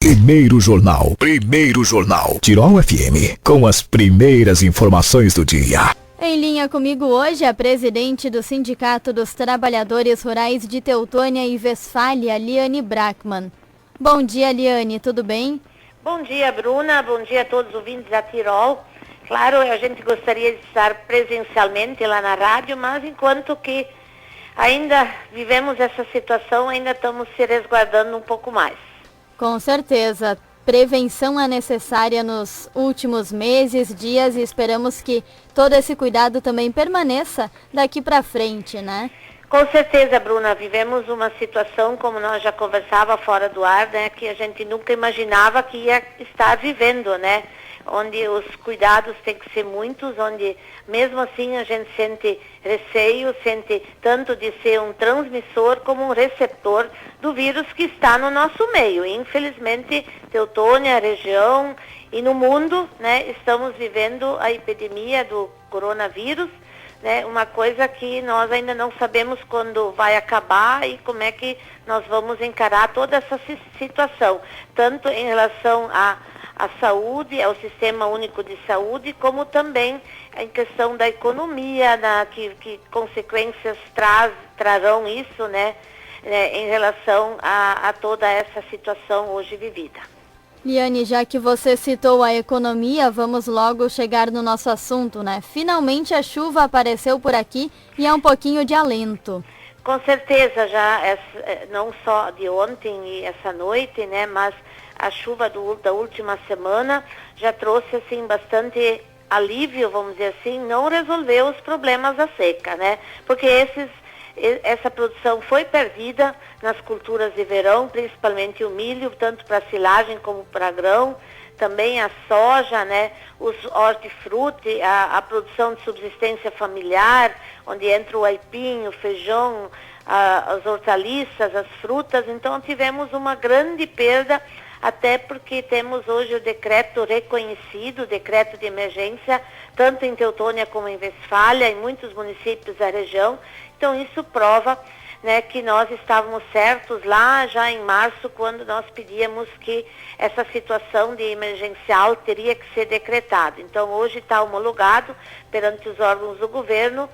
Primeiro Jornal. Tirol FM, com as primeiras informações do dia. Em linha comigo hoje, a presidente do Sindicato dos Trabalhadores Rurais de Teutônia e Westfália, Liane Brackmann. Bom dia, Liane, tudo bem? Bom dia, Bruna. Bom dia a todos os ouvintes da Tirol. Claro, a gente gostaria de estar presencialmente lá na rádio, mas enquanto que ainda vivemos essa situação, ainda estamos se resguardando um pouco mais. Com certeza. Prevenção é necessária nos últimos meses, dias, e esperamos que todo esse cuidado também permaneça daqui para frente, né? Com certeza, Bruna, vivemos uma situação, como nós já conversava fora do ar, né, que a gente nunca imaginava que ia estar vivendo, né? Onde os cuidados têm que ser muitos, onde mesmo assim a gente sente receio, sente tanto de ser um transmissor como um receptor do vírus que está no nosso meio. Infelizmente, Teutônia, a região e no mundo, né, estamos vivendo a epidemia do coronavírus, né, uma coisa que nós ainda não sabemos quando vai acabar e como é que nós vamos encarar toda essa situação, tanto em relação à saúde, ao Sistema Único de Saúde, como também em questão da economia, que consequências trarão isso, né, em relação a toda essa situação hoje vivida. Liane, já que você citou a economia, vamos logo chegar no nosso assunto, né? Finalmente a chuva apareceu por aqui e é um pouquinho de alento. Com certeza, já não só de ontem e essa noite, né, mas a chuva da última semana já trouxe assim bastante alívio, vamos dizer assim, não resolveu os problemas da seca, né? Porque essa produção foi perdida nas culturas de verão, principalmente o milho, tanto para silagem como para grão, também a soja, né, os hortifruti, a produção de subsistência familiar, onde entra o aipim, o feijão, as hortaliças, as frutas. Então tivemos uma grande perda, até porque temos hoje o decreto reconhecido, o decreto de emergência, tanto em Teutônia como em Westfália, em muitos municípios da região. Então isso prova, né, que nós estávamos certos lá já em março, quando nós pedíamos que essa situação de emergencial teria que ser decretada. Então hoje está homologado perante os órgãos do governo,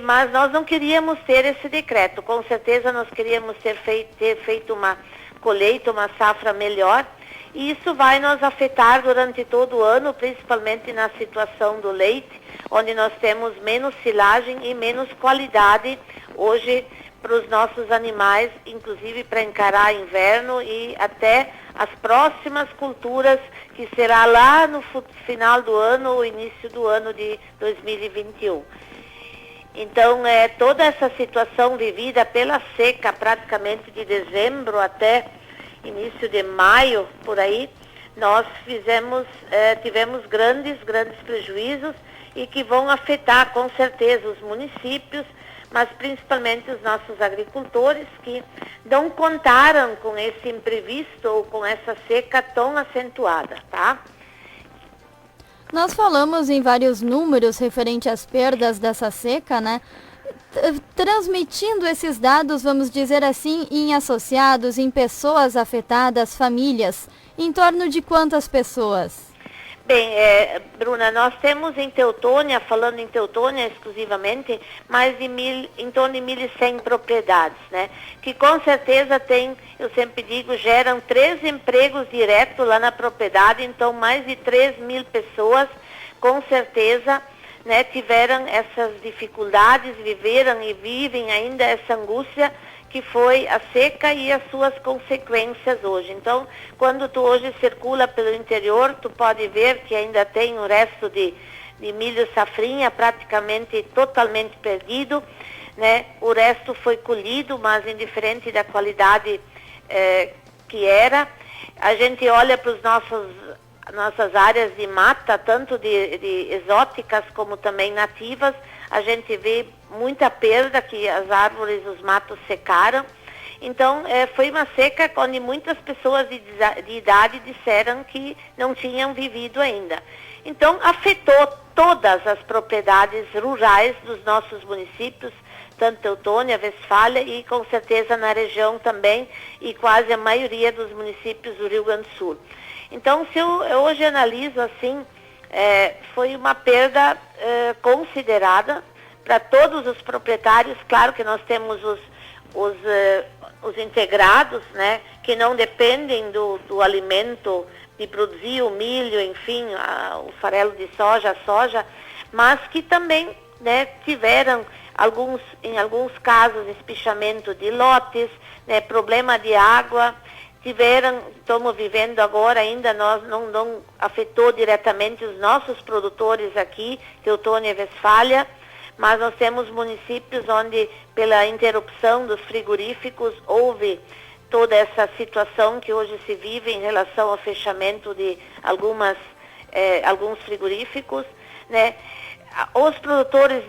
mas nós não queríamos ter esse decreto. Com certeza nós queríamos ter feito uma colheita, uma safra melhor, e isso vai nos afetar durante todo o ano, principalmente na situação do leite, onde nós temos menos silagem e menos qualidade hoje para os nossos animais, inclusive para encarar inverno e até as próximas culturas, que será lá no final do ano ou início do ano de 2021. Então, toda essa situação vivida pela seca, praticamente de dezembro até início de maio, por aí, nós tivemos grandes prejuízos e que vão afetar, com certeza, os municípios, mas principalmente os nossos agricultores, que não contaram com esse imprevisto ou com essa seca tão acentuada, tá? Nós falamos em vários números referente às perdas dessa seca, né? Transmitindo esses dados, vamos dizer assim, em associados, em pessoas afetadas, famílias, em torno de quantas pessoas? Bem, Bruna, nós temos em Teutônia, falando em Teutônia exclusivamente, em torno de 1.100 propriedades, né? Que com certeza eu sempre digo, geram 3 empregos diretos lá na propriedade, então mais de 3.000 pessoas, com certeza, né, tiveram essas dificuldades, viveram e vivem ainda essa angústia que foi a seca e as suas consequências hoje. Então, quando tu hoje circula pelo interior, tu pode ver que ainda tem o resto de milho safrinha praticamente totalmente perdido, né? O resto foi colhido, mas indiferente da qualidade que era. A gente olha para nossas áreas de mata, tanto de exóticas como também nativas, a gente vê muita perda, que as árvores, os matos secaram. Então, foi uma seca onde muitas pessoas de idade disseram que não tinham vivido ainda. Então, afetou todas as propriedades rurais dos nossos municípios, portanto, Teutônia, Westfália e com certeza na região também e quase a maioria dos municípios do Rio Grande do Sul. Então, se eu hoje analiso assim, foi uma perda considerada para todos os proprietários. Claro que nós temos os integrados, né, que não dependem do alimento, de produzir o milho, enfim, o farelo de soja, a soja, mas que também, né, tiveram em alguns casos, espichamento de lotes, né, problema de água, estamos vivendo agora ainda, nós não afetou diretamente os nossos produtores aqui, Teutônia e Westfália, mas nós temos municípios onde, pela interrupção dos frigoríficos, houve toda essa situação que hoje se vive em relação ao fechamento de alguns frigoríficos, né? Os produtores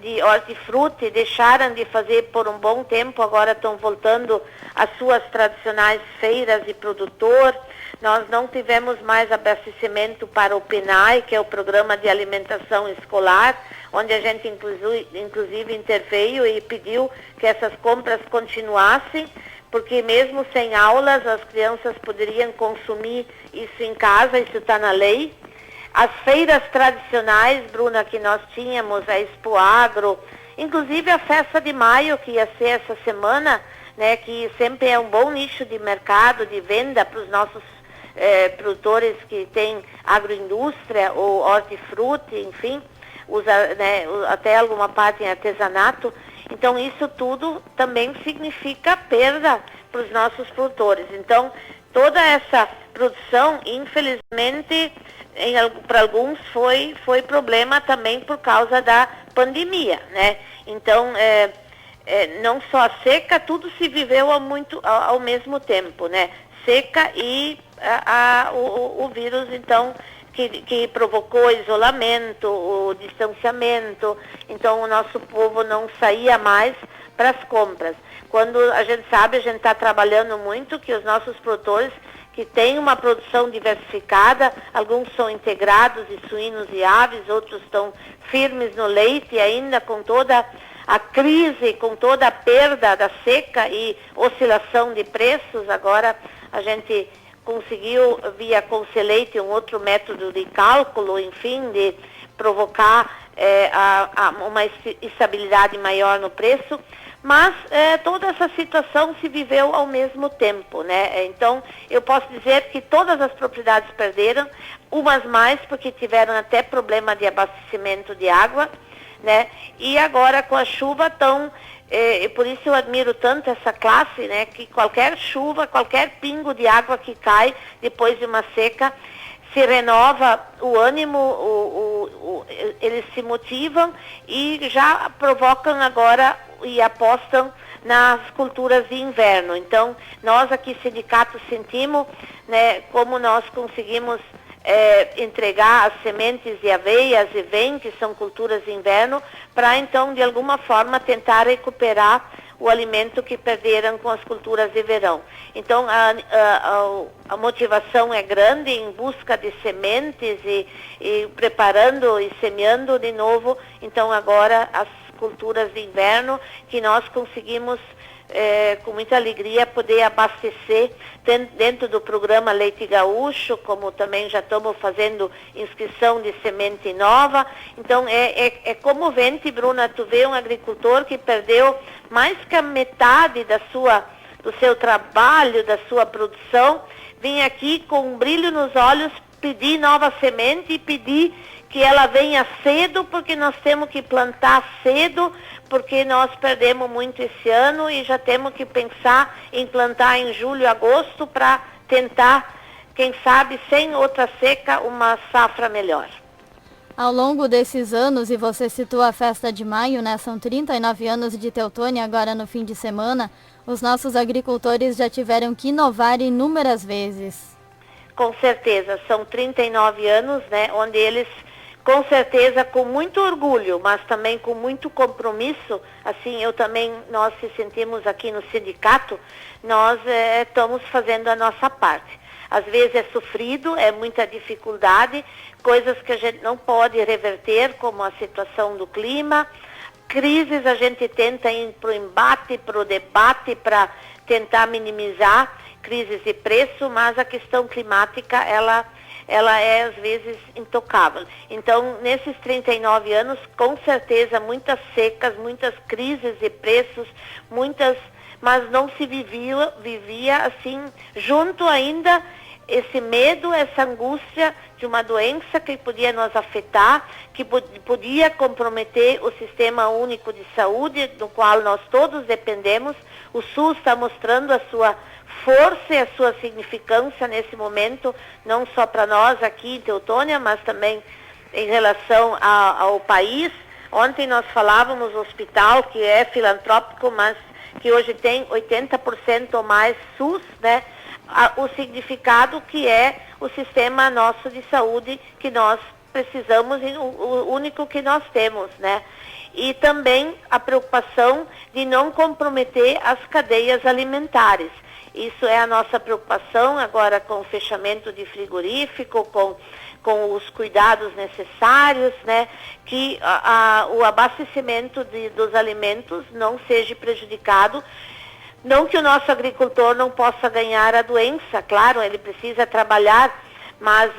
de hortifruti deixaram de fazer por um bom tempo, agora estão voltando às suas tradicionais feiras de produtor. Nós não tivemos mais abastecimento para o PNAE, que é o Programa de Alimentação Escolar, onde a gente inclusive interveio e pediu que essas compras continuassem, porque mesmo sem aulas as crianças poderiam consumir isso em casa, isso está na lei. As feiras tradicionais, Bruna, que nós tínhamos, a Expo Agro, inclusive a Festa de Maio, que ia ser essa semana, né, que sempre é um bom nicho de mercado, de venda para os nossos produtores que têm agroindústria ou hortifruti, enfim, até alguma parte em artesanato. Então, isso tudo também significa perda para os nossos produtores. Então, toda essa produção, infelizmente, para alguns foi problema também por causa da pandemia, né? Então, não só a seca, tudo se viveu ao mesmo tempo, né? Seca e o vírus, então, que provocou isolamento, o distanciamento. Então, o nosso povo não saía mais para as compras. Quando a gente sabe, a gente está trabalhando muito, que os nossos produtores que têm uma produção diversificada, alguns são integrados de suínos e aves, outros estão firmes no leite, ainda com toda a crise, com toda a perda da seca e oscilação de preços. Agora a gente conseguiu, via Conceleite, um outro método de cálculo, enfim, de provocar uma estabilidade maior no preço. Mas toda essa situação se viveu ao mesmo tempo, né? Então, eu posso dizer que todas as propriedades perderam, umas mais porque tiveram até problema de abastecimento de água, né? E agora com a chuva e por isso eu admiro tanto essa classe, né? Que qualquer chuva, qualquer pingo de água que cai depois de uma seca, se renova o ânimo, eles se motivam e já provocam agora e apostam nas culturas de inverno. Então, nós aqui, sindicato, sentimos, né, como nós conseguimos entregar as sementes de aveia, azevém, que são culturas de inverno, para então, de alguma forma, tentar recuperar o alimento que perderam com as culturas de verão. Então, a motivação é grande em busca de sementes e preparando e semeando de novo, então, agora, as culturas de inverno, que nós conseguimos, com muita alegria, poder abastecer dentro do programa Leite Gaúcho, como também já estamos fazendo inscrição de semente nova. Então, é comovente, Bruna, tu vê um agricultor que perdeu mais que a metade do seu trabalho, da sua produção, vem aqui com um brilho nos olhos pedir nova semente e pedir que ela venha cedo, porque nós temos que plantar cedo, porque nós perdemos muito esse ano e já temos que pensar em plantar em julho, agosto, para tentar, quem sabe, sem outra seca, uma safra melhor. Ao longo desses anos, e você citou a Festa de Maio, né? São 39 anos de Teutônia agora no fim de semana, os nossos agricultores já tiveram que inovar inúmeras vezes. Com certeza, são 39 anos, né? Onde eles, com certeza, com muito orgulho, mas também com muito compromisso, assim, nós se sentimos aqui no sindicato, nós estamos fazendo a nossa parte. Às vezes é sofrido, é muita dificuldade, coisas que a gente não pode reverter, como a situação do clima, crises a gente tenta ir para o embate, para o debate, para tentar minimizar crises de preço, mas a questão climática, ela é às vezes intocável. Então, nesses 39 anos, com certeza, muitas secas, muitas crises de preços, mas não se vivia assim, junto ainda esse medo, essa angústia de uma doença que podia nos afetar, que podia comprometer o Sistema Único de Saúde, do qual nós todos dependemos. O SUS está mostrando a sua força e a sua significância nesse momento, não só para nós aqui em Teutônia, mas também em relação ao país. Ontem nós falávamos do hospital, que é filantrópico, mas que hoje tem 80% ou mais SUS, né? O significado que é o sistema nosso de saúde que nós precisamos e o único que nós temos, né? E também a preocupação de não comprometer as cadeias alimentares. Isso é a nossa preocupação agora com o fechamento de frigorífico, com os cuidados necessários, né? Que o abastecimento dos alimentos não seja prejudicado. Não que o nosso agricultor não possa ganhar a doença, claro, ele precisa trabalhar, mas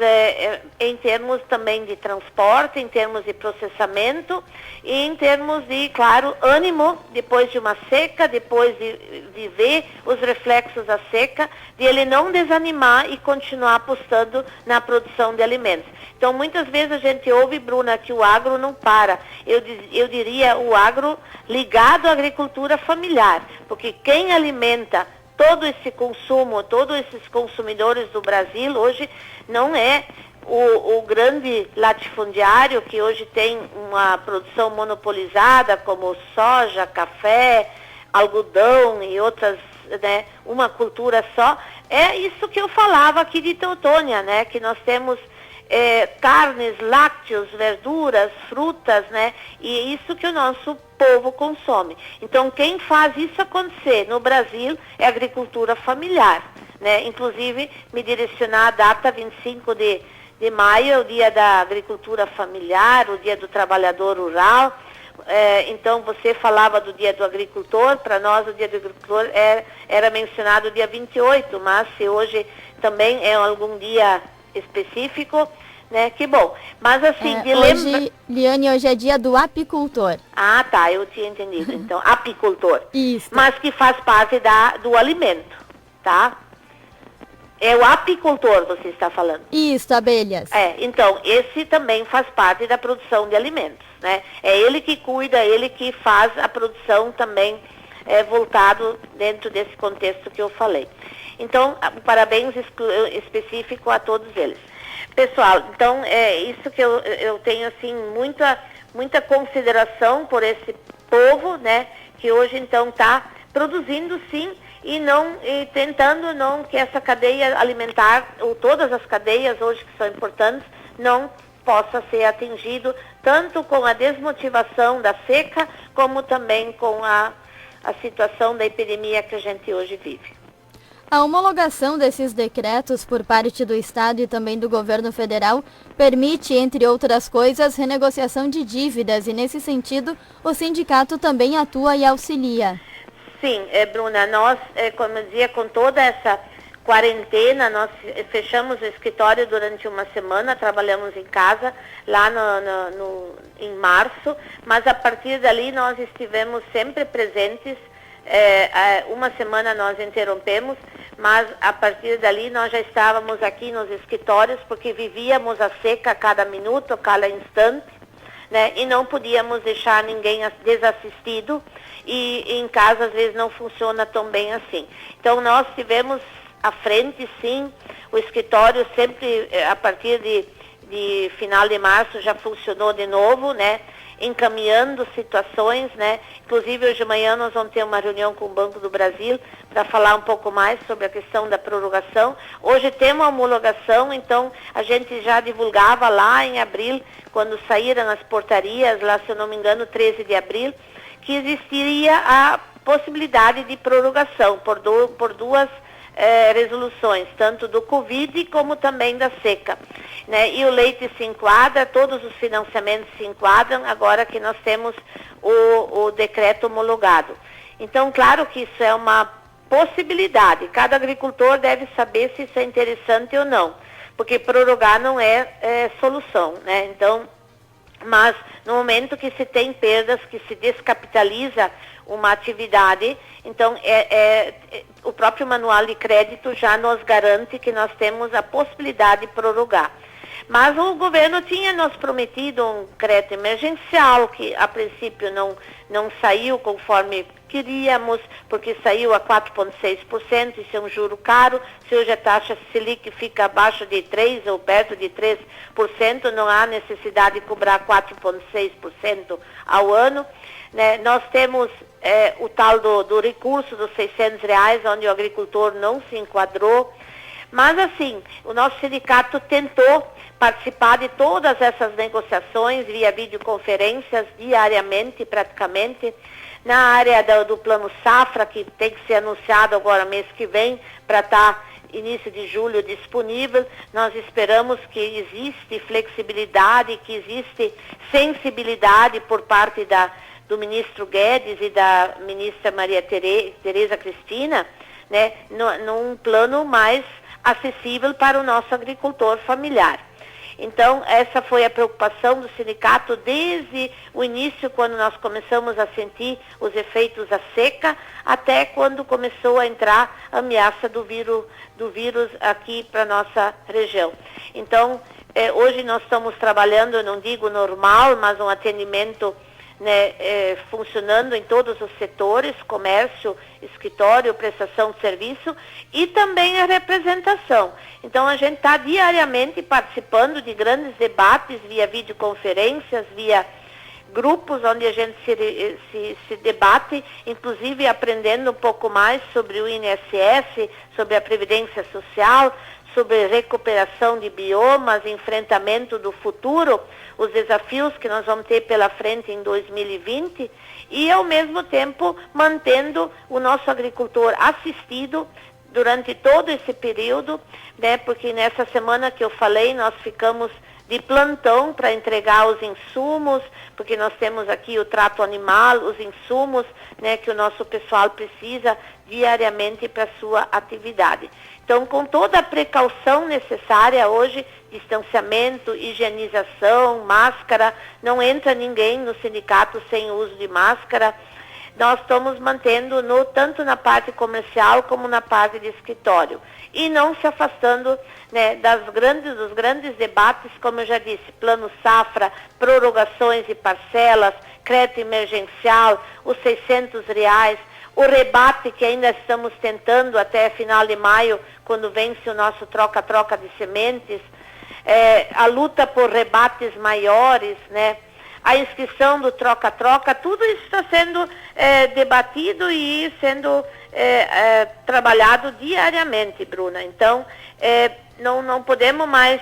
em termos também de transporte, em termos de processamento e em termos de, claro, ânimo depois de uma seca, depois de ver os reflexos da seca, de ele não desanimar e continuar apostando na produção de alimentos. Então, muitas vezes a gente ouve, Bruna, que o agro não para. Eu diria o agro ligado à agricultura familiar, porque quem alimenta todo esse consumo, todos esses consumidores do Brasil hoje não é o grande latifundiário que hoje tem uma produção monopolizada como soja, café, algodão e outras, né, uma cultura só. É isso que eu falava aqui de Teutônia, né, que nós temos carnes, lácteos, verduras, frutas, né? E é isso que o nosso povo consome. Então, quem faz isso acontecer no Brasil é a agricultura familiar, né? Inclusive, me direcionar a data 25 de maio, é o dia da agricultura familiar, o dia do trabalhador rural. Então, você falava do dia do agricultor, para nós o dia do agricultor era mencionado o dia 28, mas se hoje também é algum dia específico, né? Que bom. Mas assim, hoje, Liane, hoje é dia do apicultor. Ah, tá, eu tinha entendido. Então, apicultor. Isso. Mas que faz parte do alimento, tá? É o apicultor, você está falando. Isso, abelhas. Então, esse também faz parte da produção de alimentos, né? É ele que cuida, ele que faz a produção também voltado dentro desse contexto que eu falei. Então, parabéns específico a todos eles. Pessoal, então, é isso que eu tenho, assim, muita consideração por esse povo, né, que hoje, então, está produzindo, sim, e tentando não que essa cadeia alimentar, ou todas as cadeias hoje que são importantes, não possa ser atingido, tanto com a desmotivação da seca, como também com a situação da epidemia que a gente hoje vive. A homologação desses decretos por parte do Estado e também do governo federal permite, entre outras coisas, renegociação de dívidas e, nesse sentido, o sindicato também atua e auxilia. Sim, Bruna, nós, como eu dizia, com toda essa quarentena, nós fechamos o escritório durante uma semana, trabalhamos em casa lá em março, mas a partir dali nós estivemos sempre presentes. Uma semana nós interrompemos, mas a partir dali nós já estávamos aqui nos escritórios, porque vivíamos a seca a cada minuto, a cada instante, né? E não podíamos deixar ninguém desassistido, e em casa às vezes não funciona tão bem assim. Então nós tivemos à frente, sim, o escritório sempre, a partir de final de março já funcionou de novo, né? Encaminhando situações, né? Inclusive hoje de manhã nós vamos ter uma reunião com o Banco do Brasil para falar um pouco mais sobre a questão da prorrogação. Hoje temos a homologação, então a gente já divulgava lá em abril, quando saíram as portarias, lá se eu não me engano, 13 de abril, que existiria a possibilidade de prorrogação por duas resoluções, tanto do Covid como também da seca, né? E o leite se enquadra, todos os financiamentos se enquadram, agora que nós temos o decreto homologado. Então, claro que isso é uma possibilidade, cada agricultor deve saber se isso é interessante ou não, porque prorrogar não é solução, né? Então, mas no momento que se tem perdas, que se descapitaliza uma atividade, então o próprio manual de crédito já nos garante que nós temos a possibilidade de prorrogar. Mas o governo tinha nos prometido um crédito emergencial, que a princípio não saiu conforme queríamos, porque saiu a 4,6%, isso é um juro caro. Se hoje a taxa Selic fica abaixo de 3% ou perto de 3%, não há necessidade de cobrar 4,6% ao ano, né? Nós temos o tal do recurso dos R$600, onde o agricultor não se enquadrou. Mas assim, o nosso sindicato tentou participar de todas essas negociações via videoconferências diariamente, praticamente, na área do Plano Safra, que tem que ser anunciado agora mês que vem, para estar início de julho disponível. Nós esperamos que existe flexibilidade, que existe sensibilidade por parte do ministro Guedes e da ministra Maria Tereza Cristina, né, num plano mais acessível para o nosso agricultor familiar. Então, essa foi a preocupação do sindicato desde o início, quando nós começamos a sentir os efeitos da seca, até quando começou a entrar a ameaça do vírus aqui para a nossa região. Então, hoje nós estamos trabalhando, eu não digo normal, mas um atendimento, né, funcionando em todos os setores, comércio, escritório, prestação de serviço e também a representação. Então a gente está diariamente participando de grandes debates via videoconferências, via grupos onde a gente se debate, inclusive aprendendo um pouco mais sobre o INSS, sobre a Previdência Social, sobre recuperação de biomas, enfrentamento do futuro, os desafios que nós vamos ter pela frente em 2020 e, ao mesmo tempo, mantendo o nosso agricultor assistido durante todo esse período, né? Porque nessa semana que eu falei, nós ficamos de plantão para entregar os insumos, porque nós temos aqui o trato animal, os insumos, né, que o nosso pessoal precisa diariamente para a sua atividade. Então, com toda a precaução necessária hoje, distanciamento, higienização, máscara, não entra ninguém no sindicato sem uso de máscara. Nós estamos mantendo tanto na parte comercial como na parte de escritório. E não se afastando, né, dos grandes debates, como eu já disse, Plano Safra, prorrogações de parcelas, crédito emergencial, os R$600, o rebate que ainda estamos tentando até final de maio, quando vence o nosso troca-troca de sementes, a luta por rebates maiores, né? A inscrição do troca-troca, tudo isso está sendo debatido e sendo trabalhado diariamente, Bruna. Então, não podemos mais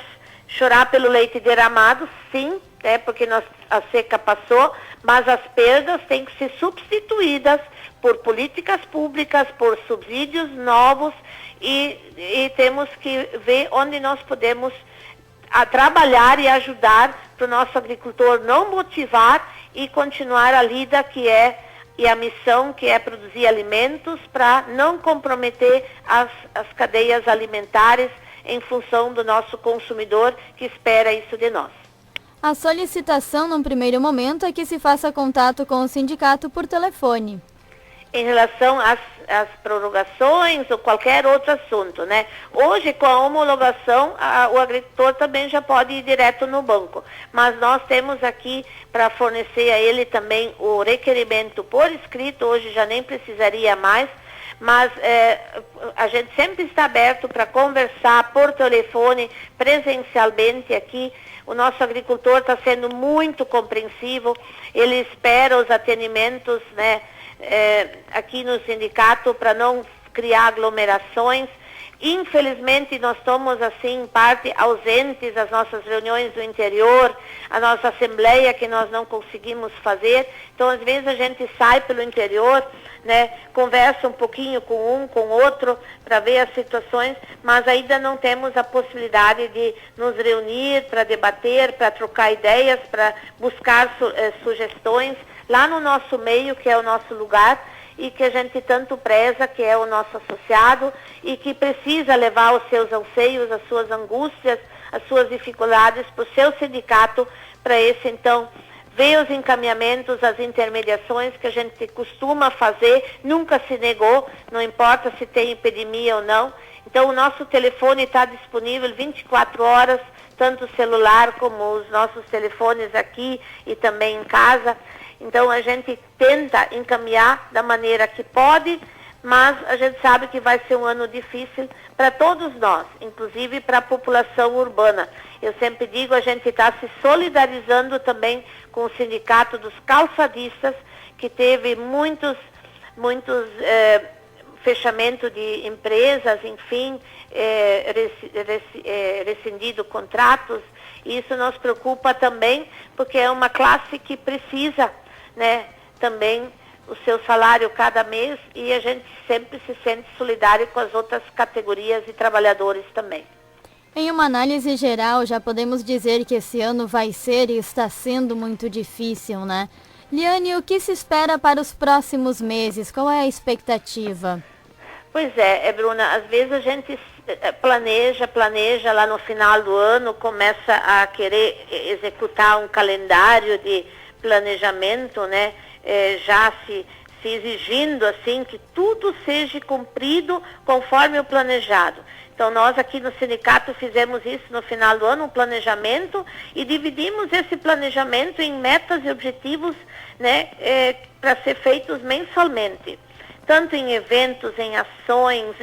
chorar pelo leite derramado, sim, porque a seca passou, mas as perdas têm que ser substituídas por políticas públicas, por subsídios novos e temos que ver onde nós podemos trabalhar e ajudar para o nosso agricultor não motivar e continuar a lida e a missão que é produzir alimentos para não comprometer as cadeias alimentares em função do nosso consumidor que espera isso de nós. A solicitação, num primeiro momento, é que se faça contato com o sindicato por telefone. Em relação às prorrogações ou qualquer outro assunto, né? Hoje, com a homologação, o agricultor também já pode ir direto no banco. Mas nós temos aqui para fornecer a ele também o requerimento por escrito, hoje já nem precisaria mais, mas a gente sempre está aberto para conversar por telefone, presencialmente aqui. O nosso agricultor está sendo muito compreensivo, ele espera os atendimentos, né? Aqui no sindicato para não criar aglomerações. Infelizmente, nós estamos, assim, em parte ausentes das nossas reuniões do interior, a nossa assembleia que nós não conseguimos fazer. Então, às vezes, a gente sai pelo interior, né, conversa um pouquinho com um, com outro, para ver as situações, mas ainda não temos a possibilidade de nos reunir para debater, para trocar ideias, para buscar sugestões lá no nosso meio, que é o nosso lugar, e que a gente tanto preza, que é o nosso associado, e que precisa levar os seus anseios, as suas angústias, as suas dificuldades para o seu sindicato, para esse, então, ver os encaminhamentos, as intermediações que a gente costuma fazer, nunca se negou, não importa se tem epidemia ou não. Então, o nosso telefone está disponível 24 horas, tanto celular como os nossos telefones aqui e também em casa. Então, a gente tenta encaminhar da maneira que pode, mas a gente sabe que vai ser um ano difícil para todos nós, inclusive para a população urbana. Eu sempre digo, a gente está se solidarizando também com o Sindicato dos Calçadistas, que teve muitos fechamento de empresas, enfim, rescindido contratos. E isso nos preocupa também, porque é uma classe que precisa, né, também o seu salário cada mês, e a gente sempre se sente solidário com as outras categorias e trabalhadores também. Em uma análise geral, já podemos dizer que esse ano vai ser e está sendo muito difícil, né? Liane, o que se espera para os próximos meses? Qual é a expectativa? Pois é, Bruna, às vezes a gente planeja lá no final do ano, começa a querer executar um calendário de planejamento, né? Já se exigindo assim que tudo seja cumprido conforme o planejado. Então, nós aqui no sindicato fizemos isso no final do ano, um planejamento, e dividimos esse planejamento em metas e objetivos, né, para ser feitos mensalmente. Tanto em eventos, em ações,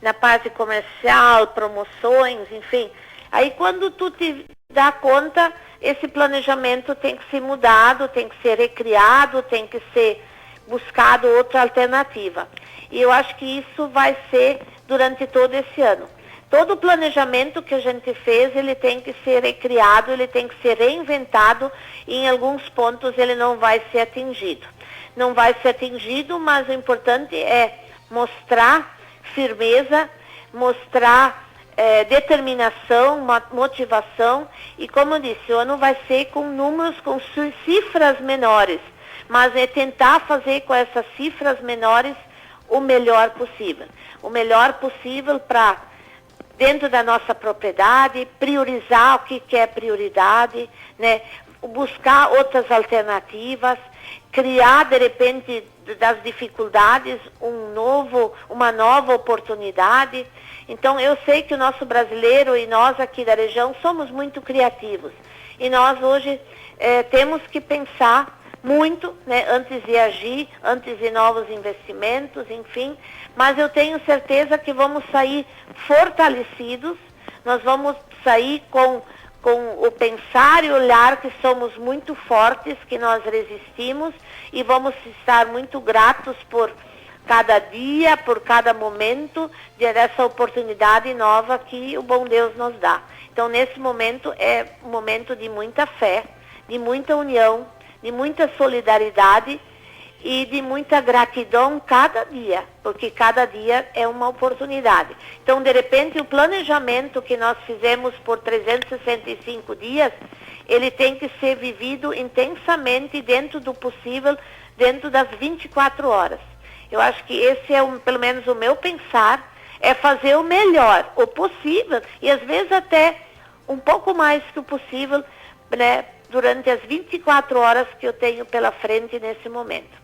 na parte comercial, promoções, enfim. Aí, quando tu te dá conta, esse planejamento tem que ser mudado, tem que ser recriado, tem que ser buscado outra alternativa. E eu acho que isso vai ser durante todo esse ano. Todo o planejamento que a gente fez, ele tem que ser recriado, ele tem que ser reinventado, e em alguns pontos ele não vai ser atingido. Não vai ser atingido, mas o importante é mostrar firmeza, mostrar determinação, motivação, e como eu disse, o ano vai ser com números, com cifras menores, mas é tentar fazer com essas cifras menores o melhor possível. O melhor possível para, dentro da nossa propriedade, priorizar o que é prioridade, né? Buscar outras alternativas, criar, de repente, das dificuldades, uma nova oportunidade. Então, eu sei que o nosso brasileiro e nós aqui da região somos muito criativos. E nós hoje temos que pensar muito, né, antes de agir, antes de novos investimentos, enfim. Mas eu tenho certeza que vamos sair fortalecidos, nós vamos sair com o pensar e olhar que somos muito fortes, que nós resistimos, e vamos estar muito gratos por cada dia, por cada momento dessa oportunidade nova que o bom Deus nos dá. Então, nesse momento, é um momento de muita fé, de muita união, de muita solidariedade e de muita gratidão cada dia, porque cada dia é uma oportunidade. Então, de repente, o planejamento que nós fizemos por 365 dias, ele tem que ser vivido intensamente, dentro do possível, dentro das 24 horas. Eu acho que esse é, pelo menos, o meu pensar, é fazer o melhor, o possível, e às vezes até um pouco mais que o possível, né, durante as 24 horas que eu tenho pela frente nesse momento.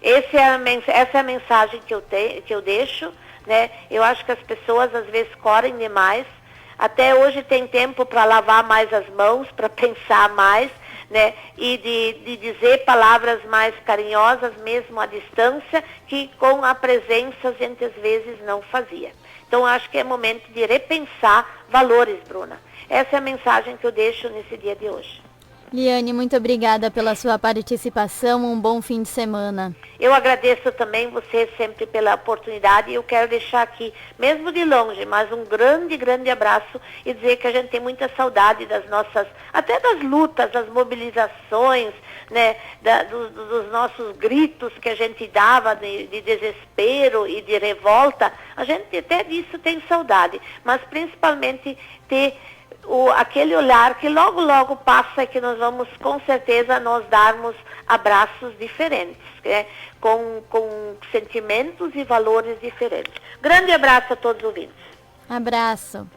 Essa é a mensagem que eu deixo, né? Eu acho que as pessoas às vezes correm demais. Até hoje tem tempo para lavar mais as mãos, para pensar mais, né? E de dizer palavras mais carinhosas, mesmo à distância, que com a presença a gente às vezes não fazia. Então, acho que é momento de repensar valores, Bruna. Essa é a mensagem que eu deixo nesse dia de hoje. Liane, muito obrigada pela sua participação, um bom fim de semana. Eu agradeço também você sempre pela oportunidade e eu quero deixar aqui, mesmo de longe, mas um grande, grande abraço e dizer que a gente tem muita saudade das nossas, até das lutas, das mobilizações, né, dos nossos gritos que a gente dava de desespero e de revolta. A gente até disso tem saudade, mas principalmente ter aquele olhar que logo, logo passa e que nós vamos, com certeza, nós darmos abraços diferentes, né? com sentimentos e valores diferentes. Grande abraço a todos os ouvintes. Abraço.